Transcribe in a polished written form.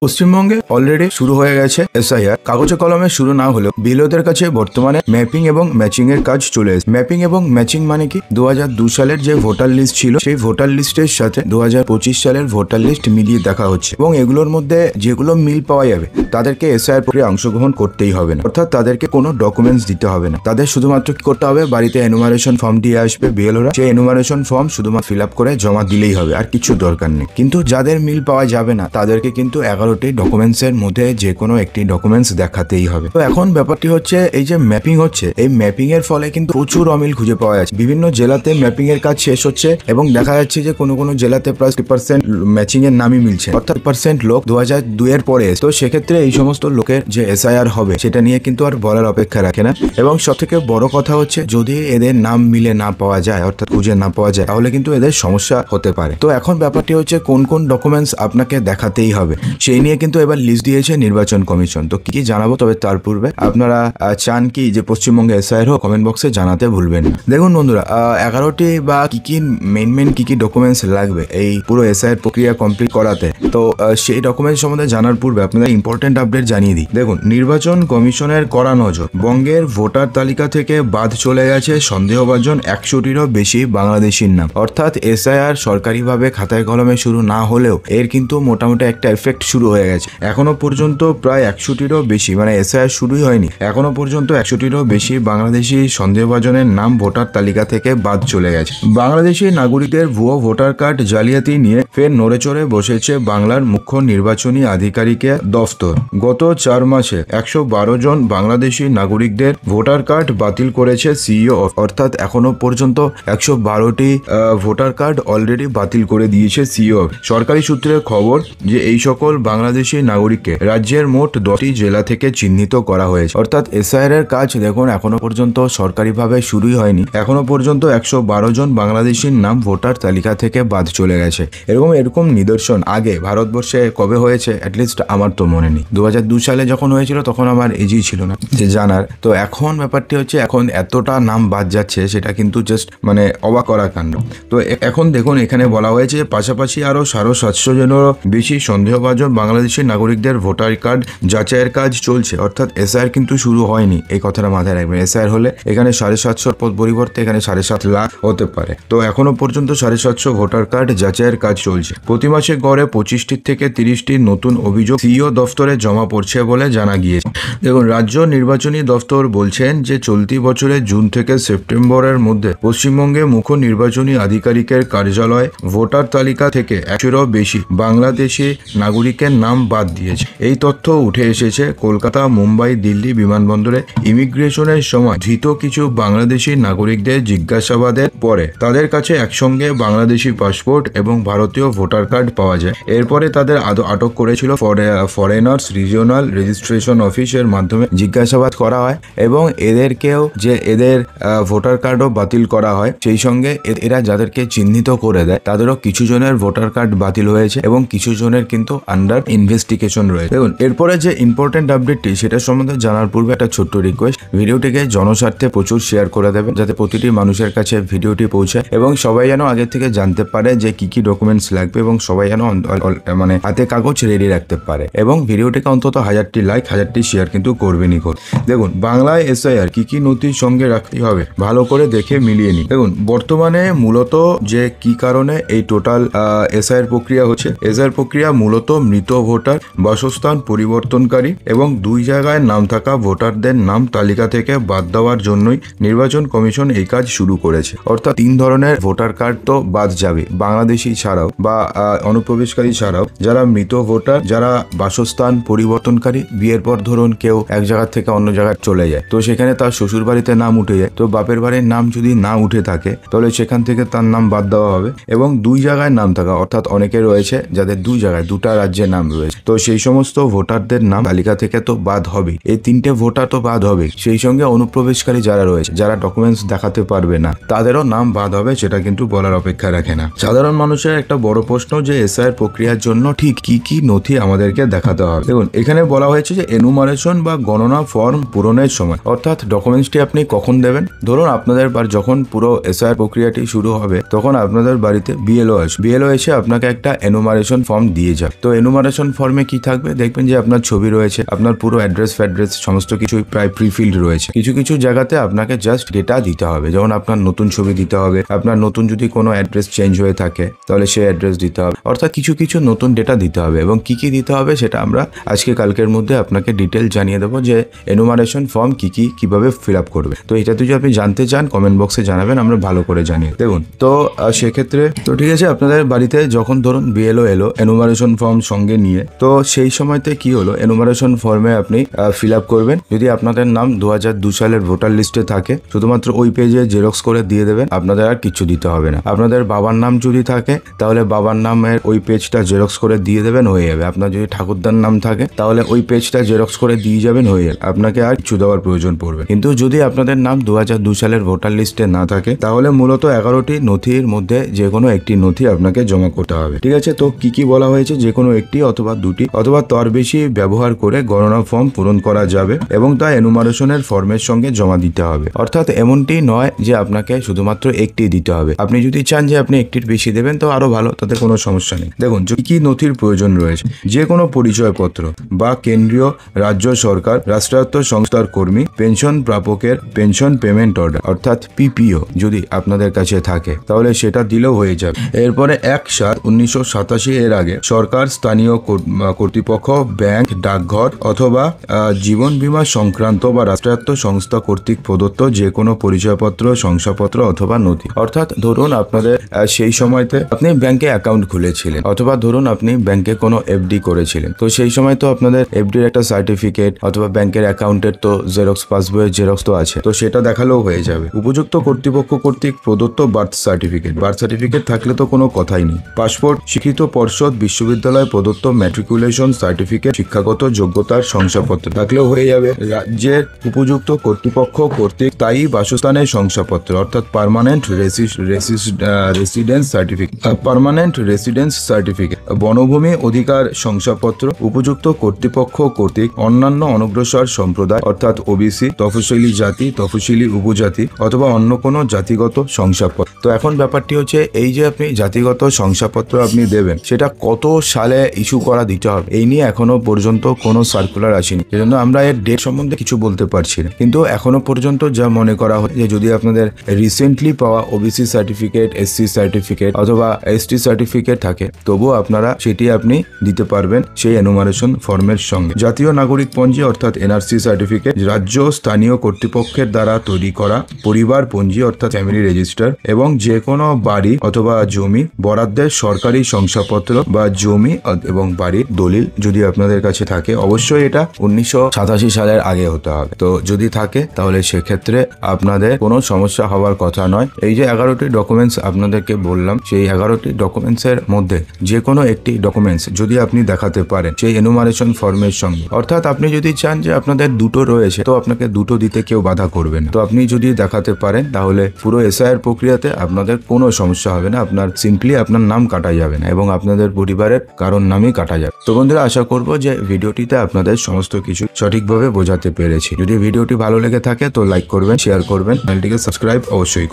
পশ্চিমবঙ্গে অলরেডি শুরু হয়ে গেছে এসআইআর। কাগজে কলমে শুরু না হলেও বিএলওদের কাছে বর্তমানে ম্যাপিং এবং ম্যাচিং এর কাজ চলে এসেছে। ম্যাপিং এবং ম্যাচিং মানে কি, 2002 সালের যে ভোটার লিস্ট ছিল সেই ভোটার লিস্টের সাথে 2025 সালের ভোটার লিস্ট মিলিয়ে দেখা হচ্ছে এবং এগুলোর মধ্যে যেগুলো মিল পাওয়া যাবে তাদেরকে এসআইআর প্রক্রিয়ায় অংশগ্রহণ করতেই হবে না, অর্থাৎ তাদেরকে কোনো ডকুমেন্টস দিতে হবে না। তাদের শুধুমাত্র কি করতে হবে, বাড়িতে এনুমারেশন ফর্ম দিয়ে আসবে বিএলওরা, সেই এনুমারেশন ফর্ম শুধুমাত্র ফিল আপ করে জমা দিলেই হবে, আর কিছু দরকার নেই। কিন্তু যাদের মিল পাওয়া যাবে না তাদেরকে কিন্তু 11টি ডকুমেন্টস এর মধ্যে যে কোনো একটি ডকুমেন্টস দেখাতেই হবে। তো এখন ব্যাপারটি হচ্ছে, এই যে ম্যাপিং হচ্ছে, এই ম্যাপিং এর ফলে কিন্তু প্রচুর অমিল খুঁজে পাওয়া যাচ্ছে। বিভিন্ন জেলাতে ম্যাপিং এর কাজ শেষ হচ্ছে এবং দেখা যাচ্ছে যে কোনো কোনো জেলাতে প্রায় 50% ম্যাচিং এর নামই মিলছে, অর্থাৎ 50% লোক 2002 এর পরে। তো সেক্ষেত্রে এই সমস্ত লোকের যে এসআইআর হবে সেটা নিয়ে কিন্তু আর বলার অপেক্ষা রাখে না। এবং সব থেকে বড় কথা হচ্ছে, যদি এদের নাম মিলে না পাওয়া যায়, অর্থাৎ খুঁজে না পাওয়া যায়, তাহলে কিন্তু এদের সমস্যা হতে পারে। তো এখন ব্যাপারটি হচ্ছে কোন কোন ডকুমেন্টস আপনাকে দেখাতেই হবে সেই নিয়ে কিন্তু এবার লিস্ট দিয়েছে নির্বাচন কমিশন। তো কি জানাবো, তবে তার পূর্বে আপনারা চান কি যে পশ্চিমবঙ্গে এসআইআর হোক, কমেন্ট বক্সে জানাতে ভুলবেন না। দেখুন বন্ধুরা, 11টি বা কি মেন কি ডকুমেন্টস লাগবে এই পুরো এসআইআর প্রক্রিয়া কমপ্লিট করাতে। তো সেই ডকুমেন্টস সম্বন্ধে জানার পূর্বে আপনাদের ইম্পর্টেন্ট আপডেট জানিয়ে দিই। দেখুন, নির্বাচন কমিশনের কড়া নজর, বঙ্গের ভোটার তালিকা থেকে বাদ চলে গেছে সন্দেহভাজন 100টিরও বেশি বাংলাদেশির নাম। অর্থাৎ এসআইআর সরকারিভাবে খাতায় কলমে শুরু না হলেও এর কিন্তু মোটামুটি একটা এফেক্ট শুরু হয়ে গেছে। এখনো পর্যন্ত প্রায় 100টিরও বেশি, মানে এসআইআর শুরুই হয়নি, এখনো পর্যন্ত 100টিরও বেশি বাংলাদেশি সন্দেহভাজনের নাম ভোটার তালিকা থেকে বাদ চলে গেছে। বাংলাদেশি নাগরিকদের ভুয়ো ভোটার কার্ড জালিয়াতি নিয়ে ফের নড়েচড়ে বসেছে বাংলার মুখ্য নির্বাচনী আধিকারিকের দফতর। গত 4 মাসে 112 জন বাংলাদেশি নাগরিকদের ভোটার কার্ড বাতিল করেছে সিইও, অর্থাৎ এখনো পর্যন্ত 112টি ভোটার কার্ড অলরেডি বাতিল করে দিয়েছে সিইও। সরকারি সূত্রের খবর যে এই সকল বাংলাদেশি নাগরিককে রাজ্যের মোট 10টি জেলা থেকে চিহ্নিত করা হয়েছে। অর্থাৎ এসআইআর এর কাজ দেখুন এখনো পর্যন্ত সরকারিভাবে শুরুই হয়নি, এখনো পর্যন্ত 112 জন বাংলাদেশির নাম ভোটার তালিকা থেকে বাদ চলে গেছে। এরকম নিদর্শন আগে ভারতবর্ষে কবে হয়েছে অ্যাটলিস্ট আমার তো মনে নেই। 2002 সালে যখন হয়েছিল তখন আমার এজই ছিল না যে জানার। তো এখন ব্যাপারটি হচ্ছে, এখন এতটা নাম বাদ যাচ্ছে সেটা কিন্তু জাস্ট মানে অবাক করা কাণ্ড। তো এখন দেখুন, এখানে বলা হয়েছে পাশাপাশি আরো 750 জনেরও বেশি সন্দেহভাজন বাংলাদেশি নাগরিকদের ভোটার কার্ড যাচাইয়ের কাজ চলছে। অর্থাৎ এসআইআর কিন্তু শুরু হয়নি, এই কথাটা মাথায় রাখবেন। এসআইআর হলে এখানে 750 পদ পরিবর্তে এখানে 7.5 লাখ হতে পারে। তো এখনো পর্যন্ত 750 ভোটার কার্ড যাচাইয়ের কাজ চলছে। প্রতি মাসে গড়ে 25টি থেকে 30টি নতুন অভিযোগ সিইও দফতরে জমা পড়ছে বলে জানা গিয়েছে। দেখুন, রাজ্য নির্বাচনী দফতর বলছেন যে চলতি বছরের জুন থেকে সেপ্টেম্বরের মধ্যে পশ্চিমবঙ্গে মুখ্য নির্বাচনী আধিকারিকের কার্যালয় ভোটার তালিকা থেকে 100টিরও বেশি বাংলাদেশি নাগরিকের নাম বাদ দিয়েছে। এই তথ্য উঠে এসেছে কলকাতা, মুম্বাই, দিল্লি বিমানবন্দরে ইমিগ্রেশনের সময় ধৃত কিছু বাংলাদেশি নাগরিকদের জিজ্ঞাসাবাদের পরে তাদের কাছে একসঙ্গে বাংলাদেশি পাসপোর্ট এবং ভারতীয় ভোটার কার্ড পাওয়া যায়। এরপরে তাদের আটক করেছিল ফরেনার্স রিজিওনাল রেজিস্ট্রেশন অফিসের মাধ্যমে জিজ্ঞাসাবাদ করা হয় এবং এদেরকেও যে এদের ভোটার কার্ডও বাতিল করা হয়। সেই সঙ্গে এরা যাদেরকে চিহ্নিত করে দেয় তাদেরও কিছু জনের ভোটার কার্ড বাতিল হয়েছে এবং কিছু জনের কিন্তু আন্ডার ইনভেস্টিগেশন রয়েছে। দেখুন, এরপরে যে ইম্পর্টেন্ট আপডেটটি সেটা সম্বন্ধে জানার পূর্বে একটা ছোট্ট রিকোয়েস্ট, ভিডিওটিকে জনস্বার্থে প্রচুর শেয়ার করে দেবেন যাতে প্রতিটি মানুষের কাছে ভিডিওটি পৌঁছায় এবং সবাই যেন আগে থেকে জানতে পারে যে কি ডকুমেন্টস লাগবে এবং সবাই যেন মানে হাতে কাগজ রেডি রাখতে পারে। এবং ভিডিওটিকে অন্তত 1000টি লাইক 1000টি শেয়ার কিন্তু করবেনই। দেখুন, বাংলায় এসআইআর কি নথির সঙ্গে রাখতে হবে ভালো করে দেখে মিলিয়ে নিন। দেখুন, বর্তমানে মূলত যে কি কারণে এই টোটাল এসআইআর প্রক্রিয়া হচ্ছে, এসআইআর প্রক্রিয়া মূলত মৃত ভোটার, বাসস্থান পরিবর্তনকারী এবং 2 জায়গায় নাম থাকা ভোটারদের নাম তালিকা থেকে বাদ দেওয়ার জন্যই নির্বাচন কমিশন এই কাজ শুরু করেছে। অর্থাৎ 3 ধরনের ভোটার কার্ড তো বাদ যাবে, বাংলাদেশি ছাড়াও বা অনুপ্রবেশকারী ছাড়াও যারা মৃত ভোটার, যারা বাসস্থান পরিবর্তনকারী, বিয়ের পর ধরুন কেউ এক জায়গা থেকে অন্য জায়গায় চলে যায়, তো সেখানে তার শ্বশুর বাড়িতে নাম উঠে যায়, তো বাপের বাড়ির নাম যদি না উঠে থাকে তাহলে সেখান থেকে তার নাম বাদ দেওয়া হবে। এবং 2 জায়গায় নাম থাকা, অর্থাৎ অনেকে রয়েছে যাদের 2 জায়গায় 2টা রাজ্যের নাম রয়েছে, তো সেই সমস্ত ভোটারদের নাম তালিকা থেকে তো বাদ হবে। এই 3টে ভোটার তো বাদ হবে, সেই সঙ্গে অনুপ্রবেশকারী যারা রয়েছে, যারা ডকুমেন্টস দেখাতে পারবে না, তাদেরও নাম বাদ হবে, সেটা কিন্তু বলার অপেক্ষা রাখে না। সাধারণ মানুষের একটা বড় প্রশ্ন যে এসআইআর প্রক্রিয়ার জন্য ঠিক কি নথি আমাদেরকে দেখাতে হবে। দেখুন এখানে বলা হয়েছে যে এনুমারেশন বা গণনা ফর্ম পূরণের সময়, অর্থাৎ ডকুমেন্টসটি আপনি কখন দেবেন। ধরুন আপনাদের যখন পুরো এসআইআর প্রক্রিয়াটি শুরু হবে তখন আপনাদের বাড়িতে বিএলও আসবে, বিএলও এসে আপনাকে একটা এনুমারেশন ফর্ম দিয়ে যাবে। তো এনুমারেশন ফর্মে কি থাকবে দেখবেন যে আপনার ছবি রয়েছে, আপনার পুরো অ্যাড্রেস সমস্ত কিছুই প্রায় প্রিফিল্ড রয়েছে। কিছু কিছু জায়গাতে আপনাকে জাস্ট ডেটা দিতে হবে, যেমন আপনার নতুন ছবি দিতে হবে, আপনার নতুন যদি কোনো অ্যাড্রেস চেঞ্জ হয়ে থাকে তাহলে সেই অ্যাড্রেস দিতে হবে, অর্থাৎ কিছু কিছু নতুন ডেটা দিতে হবে। এবং কি কি দিতে হবে সেটা আমরা আজকে কালকের মধ্যে আপনাকে ডিটেল জানিয়ে দেবো যে এনুমারেশন ফর্ম কিভাবে ফিল আপ করবে। তো এটা যদি আপনি জানতে চান কমেন্ট বক্সে জানাবেন, আমরা ভালো করে জানিয়ে দেখুন। তো সেক্ষেত্রে তো ঠিক আছে, আপনাদের বাড়িতে যখন ধরুন বিএলও এলো এনুমারেশন ফর্ম সঙ্গে নিয়ে, তো সেই সময়তে কি হলো এনুমারেশন ফর্মে আপনি ফিল আপ করবেন। যদি আপনাদের নাম 2002 সালের ভোটার লিস্টে থাকে শুধুমাত্র ওই পেজে জেরক্স করে দিয়ে দেবেন, আপনাদের আর কিছু দিতে হবে না। আপনাদের বাবার নাম যদি থাকে তাহলে বাবার নামের ওই পেজটা জেরক্স করে দিয়ে দেবেন, হয়ে যাবে। আপনার যদি ঠাকুরদার নাম থাকে তাহলে ওই পেজটা জেরক্স করে দিয়ে যাবেন, হয়ে যাবে। আপনাকে আর কিছু দেওয়ার প্রয়োজন পড়বে। কিন্তু যদি আপনাদের নাম 2002 সালের ভোটার লিস্টে না থাকে তাহলে মূলত 11টি নথির মধ্যে যে কোনো একটি নথি আপনাকে জমা করতে হবে। ঠিক আছে, তো কি বলা হয়েছে, যে কোনো একটি অথবা দুটি অথবা তার বেশি ব্যবহার করে গণনা ফর্ম পূরণ করা যাবে এবং তা এনুমারেশনের ফর্মের সঙ্গে জমা দিতে হবে। অর্থাৎ এমনটি নয় যে আপনাকে শুধুমাত্র একটি দিতে হবে। আপনি যদি চান যে আপনি একটির বেশি দেবেন তো আরো ভালো, তাতে কোনো সমস্যা নেই। দেখুন কি নথির প্রয়োজন রয়েছে, যে কোনো পরিচয়পত্র বা কেন্দ্রীয় রাজ্য সরকার রাষ্ট্রায়ত্ত সংস্থার কর্মী পেনশন প্রাপকের পেনশন পেমেন্ট অর্ডার অর্থাৎ পিপিও যদি আপনাদের কাছে থাকে তাহলে সেটা দিলেও হয়ে যাবে। এরপরে 1/7/1987 এর আগে সরকার, স্থানীয় কর্তৃপক্ষ, ব্যাংক, ডাকঘর অথবা জীবন বীমা সংক্রান্ত বা রাষ্ট্রায়ত্ত সংস্থা কর্তৃক প্রদত্ত যে কোনো পরিচয়পত্র, শংসাপত্র অথবা নথি। অর্থাৎ ধরুন আপনাদের সেই সময়তে আপনি ব্যাংকে অ্যাকাউন্ট খুলেছিলেন অথবা ধরুন আপনি ব্যাংকে কোনো এফডি করেছিলেন, তো সেই সময় তো আপনাদের এফডির একটা সার্টিফিকেট অথবা ব্যাংকের অ্যাকাউন্টের তো জেরক্স, পাসবইয়ের জেরক্স তো আছে, তো সেটা দেখালেও হয়ে যাবে। উপযুক্ত কর্তৃপক্ষ কর্তৃক প্রদত্ত বার্থ সার্টিফিকেট থাকলে তো কোনো কথাই নেই। পাসপোর্ট, স্বীকৃত পর্ষদ, বিশ্ববিদ্যালয় প্রদত্ত ম্যাট্রিকুলেশন সার্টিফিকেট, শিক্ষাগত যোগ্যতার শংসাপত্র থাকলেও হয়ে যাবে। রাজ্যের উপযুক্ত কর্তৃপক্ষ কর্তৃক স্থায়ী বাসস্থানের শংসাপত্র অর্থাৎ পার্মানেন্ট রেসিডেন্স সার্টিফিকেট, বনভূমি অধিকার শংসাপত্র, উপযুক্ত কর্তৃপক্ষ কর্তৃক অন্যান্য অনগ্রসর সম্প্রদায় অর্থাৎ ওবিসি, তফসিলি জাতি, তফসিলি উপজাতি অথবা অন্য কোনো জাতিগত শংসাপত্র। তো এখন ব্যাপারটি হচ্ছে এই যে আপনি জাতিগত শংসাপত্র আপনি দেবেন সেটা কত সালে ইস্যু করা দিতে হবে এই নিয়ে এখনো পর্যন্ত কোনো সার্কুলার আসেনি, সেজন্য আমরা এর ডেট সম্বন্ধে কিছু বলতে পারছি না। কিন্তু এখনো পর্যন্ত যা মনে করা হয় যে যদি আপনাদের রিসেন্টলি পাওয়া ওবিসি সার্টিফিকেট, এসসি সার্টিফিকেট অথবা এসটি সার্টিফিকেট থাকে তবুও আপনারা সেটি আপনি দিতে পারবেন সেই এনুমারেশন ফর্মের সঙ্গে। জাতীয় নাগরিক পঞ্জি অর্থাৎ এনআরসি সার্টিফিকেট, রাজ্য স্থানীয় কর্তৃপক্ষের দ্বারা তৈরি করা পরিবার পঞ্জি অর্থাৎ ফ্যামিলি রেজিস্টার এবং যে কোনো বাড়ি অথবা জমি বরাদ্দের সরকারি শংসাপত্র বা জমি এবং বাড়ির দলিল যদি আপনাদের কাছে থাকে, অবশ্যই এটা 1987 সালের আগে হতে হবে। তো যদি থাকে তাহলে সেক্ষেত্রে আপনাদের কোনো সমস্যা হওয়ার কথা নয়। এই যে 11টি ডকুমেন্টস আপনাদেরকে বললাম, সেই 11টি ডকুমেন্টসের মধ্যে যে কোনো একটি ডকুমেন্টস যদি আপনি দেখাতে পারেন সেই এনুমারেশন ফর্মের সঙ্গে, অর্থাৎ আপনি যদি চান যে আপনাদের দুটো রয়েছে তো আপনাকে দুটো দিতে কেউ বাধা করবে না, তো আপনি যদি দেখাতে পারেন তাহলে পুরো এসআইআর প্রক্রিয়াতে আপনাদের কোনো সমস্যা হবে না। আপনার সিম্পলি আপনার নাম কাটা যাবে না এবং আপনাদের পরিবারের কারোর নামই কাটা যাবে। তো বন্ধুরা আশা করব যে ভিডিওটিতে আপনাদের সমস্ত কিছু সঠিকভাবে বোঝাতে পেরেছি। যদি ভিডিওটি ভালো লেগে থাকে তো লাইক করবেন, শেয়ার করবেন, চ্যানেলটিকে সাবস্ক্রাইব অবশ্যই করবেন।